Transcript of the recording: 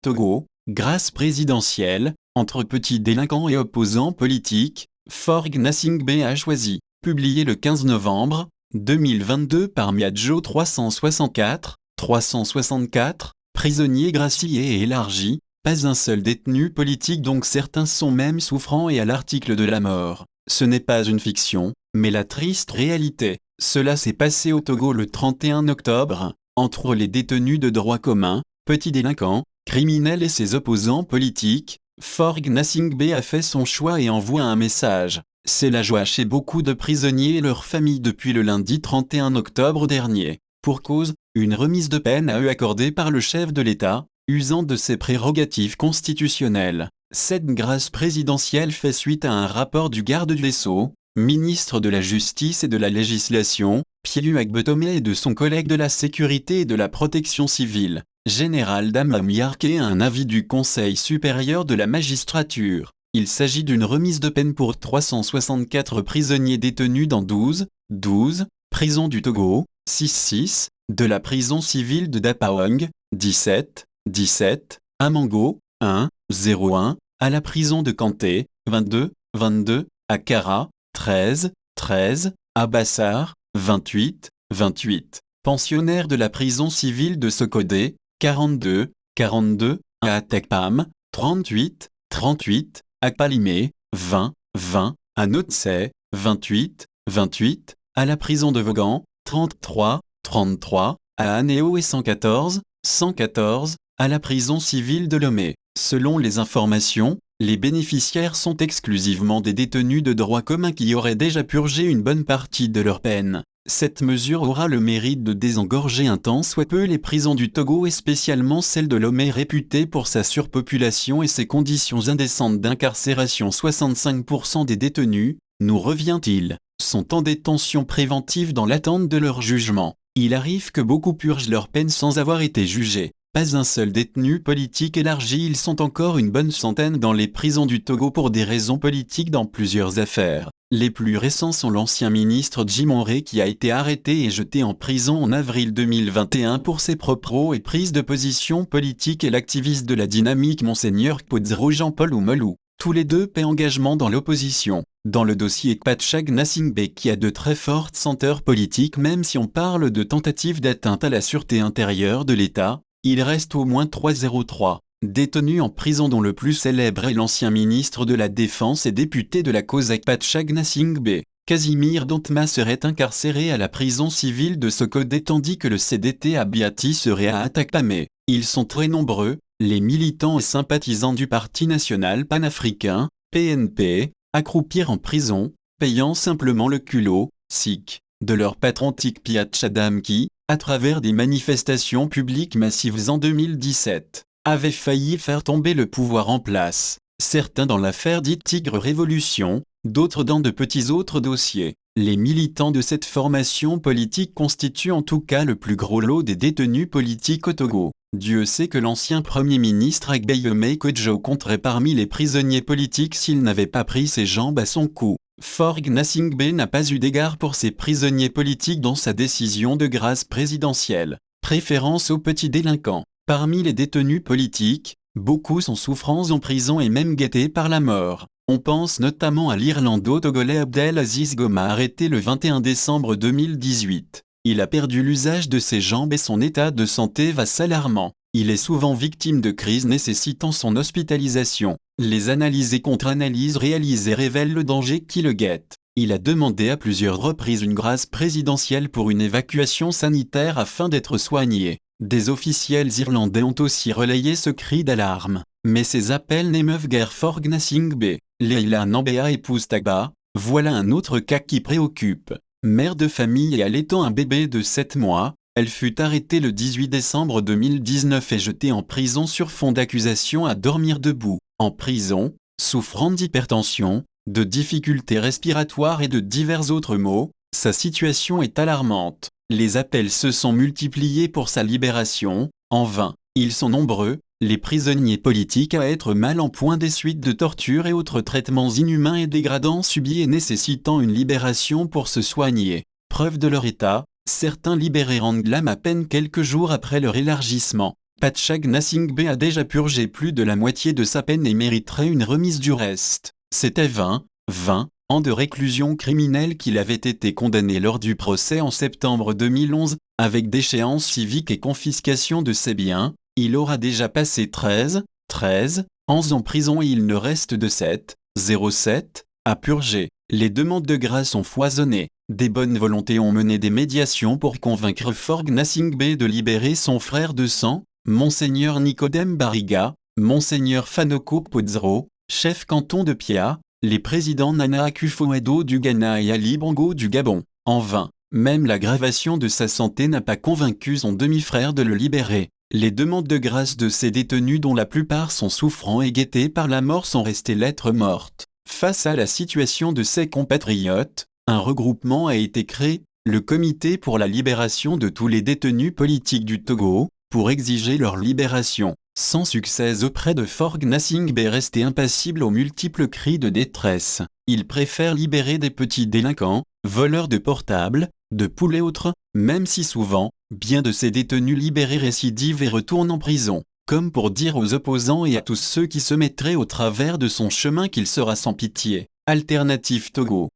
Togo, grâce présidentielle, entre petits délinquants et opposants politiques, Faure Gnassingbé a choisi, publié le 15 novembre 2022 par Miadjo 364, prisonniers graciés et élargis, pas un seul détenu politique donc certains sont même souffrants et à l'article de la mort. Ce n'est pas une fiction, mais la triste réalité. Cela s'est passé au Togo le 31 octobre, entre les détenus de droit commun, petits délinquants, criminels et ses opposants politiques. Faure Gnassingbé a fait son choix et envoie un message. C'est la joie chez beaucoup de prisonniers et leurs familles depuis le lundi 31 octobre dernier. Pour cause, une remise de peine a eu accordée par le chef de l'État, usant de ses prérogatives constitutionnelles. Cette grâce présidentielle fait suite à un rapport du garde des Sceaux, ministre de la Justice et de la Législation, Piyu Agbetomé et de son collègue de la Sécurité et de la Protection civile, général Dama Miarke et un avis du Conseil supérieur de la magistrature. Il s'agit d'une remise de peine pour 364 prisonniers détenus dans 12 prisons du Togo, 6 de la prison civile de Dapaong, 17 à Mango, 1 à la prison de Kanté, 22 à Kara, 13 à Bassar, 28 pensionnaires de la prison civile de Sokodé, 42 à Atekpam, 38 à Palimé, 20 à Notsé, 28 à la prison de Vogan, 33 à Anéo et 114 à la prison civile de Lomé. Selon les informations, les bénéficiaires sont exclusivement des détenus de droit commun qui auraient déjà purgé une bonne partie de leur peine. Cette mesure aura le mérite de désengorger un tant soit peu les prisons du Togo et spécialement celle de Lomé réputée pour sa surpopulation et ses conditions indécentes d'incarcération. 65% des détenus, nous revient-il, sont en détention préventive dans l'attente de leur jugement. Il arrive que beaucoup purgent leur peine sans avoir été jugés. Pas un seul détenu politique élargi, ils sont encore une bonne centaine dans les prisons du Togo pour des raisons politiques dans plusieurs affaires. Les plus récents sont l'ancien ministre Djimoré qui a été arrêté et jeté en prison en avril 2021 pour ses propos et prises de position politique et l'activiste de la dynamique Monseigneur Kpodzro Jean-Paul Oumelou. Tous les deux paient engagement dans l'opposition. Dans le dossier Kpacha Gnassingbé qui a de très fortes senteurs politiques même si on parle de tentative d'atteinte à la sûreté intérieure de l'État, il reste au moins 303 détenus en prison dont le plus célèbre est l'ancien ministre de la Défense et député de la cause Kpacha Gnassingbé. Casimir Dontma serait incarcéré à la prison civile de Sokodé tandis que le CDT Abiati serait à Atakpamé. Ils sont très nombreux, les militants et sympathisants du Parti national panafricain, PNP, accroupir en prison, payant simplement le culot, sic, de leur patron Tikpiat Chadam qui, à travers des manifestations publiques massives en 2017, avait failli faire tomber le pouvoir en place. Certains dans l'affaire dite Tigre Révolution, d'autres dans de petits autres dossiers. Les militants de cette formation politique constituent en tout cas le plus gros lot des détenus politiques au Togo. Dieu sait que l'ancien Premier ministre Agbeyeme Kodjo compterait parmi les prisonniers politiques s'il n'avait pas pris ses jambes à son cou. Faure Gnassingbé n'a pas eu d'égard pour ces prisonniers politiques dans sa décision de grâce présidentielle. Préférence aux petits délinquants. Parmi les détenus politiques, beaucoup sont souffrants en prison et même guettés par la mort. On pense notamment à l'Irlando-Togolais Abdelaziz Goma arrêté le 21 décembre 2018. Il a perdu l'usage de ses jambes et son état de santé va s'alarmant. Il est souvent victime de crises nécessitant son hospitalisation. Les analyses et contre-analyses réalisées révèlent le danger qui le guette. Il a demandé à plusieurs reprises une grâce présidentielle pour une évacuation sanitaire afin d'être soigné. Des officiels irlandais ont aussi relayé ce cri d'alarme. Mais ces appels n'émeuvent guère Faure Gnassingbé. Leila Nambea épouse Tagba, voilà un autre cas qui préoccupe. Mère de famille et allaitant un bébé de 7 mois, elle fut arrêtée le 18 décembre 2019 et jetée en prison sur fond d'accusation à dormir debout. En prison, souffrant d'hypertension, de difficultés respiratoires et de divers autres maux, sa situation est alarmante. Les appels se sont multipliés pour sa libération, en vain. Ils sont nombreux, les prisonniers politiques à être mal en point des suites de tortures et autres traitements inhumains et dégradants subis et nécessitant une libération pour se soigner. Preuve de leur état, certains libérés rendent l'âme à peine quelques jours après leur élargissement. Pachag Nassingbe a déjà purgé plus de la moitié de sa peine et mériterait une remise du reste. C'était 20 ans de réclusion criminelle qu'il avait été condamné lors du procès en septembre 2011, avec déchéance civique et confiscation de ses biens. Il aura déjà passé 13 ans en prison et il ne reste de 7 à purger. Les demandes de grâce ont foisonné. Des bonnes volontés ont mené des médiations pour convaincre Forg Nassingbe de libérer son frère de sang, Monseigneur Nicodème Bariga, Monseigneur Fanoko Podzro, chef canton de Pia, les présidents Nana Akufo-Addo du Ghana et Ali Bongo du Gabon. En vain, même l'aggravation de sa santé n'a pas convaincu son demi-frère de le libérer. Les demandes de grâce de ces détenus dont la plupart sont souffrants et guettés par la mort sont restées lettres mortes. Face à la situation de ses compatriotes, un regroupement a été créé, le Comité pour la libération de tous les détenus politiques du Togo, pour exiger leur libération. Sans succès auprès de Forg Nassingbe resté impassible aux multiples cris de détresse. Il préfère libérer des petits délinquants, voleurs de portables, de poules et autres, même si souvent, bien de ces détenus libérés récidivent et retournent en prison, comme pour dire aux opposants et à tous ceux qui se mettraient au travers de son chemin qu'il sera sans pitié. Alternative Togo.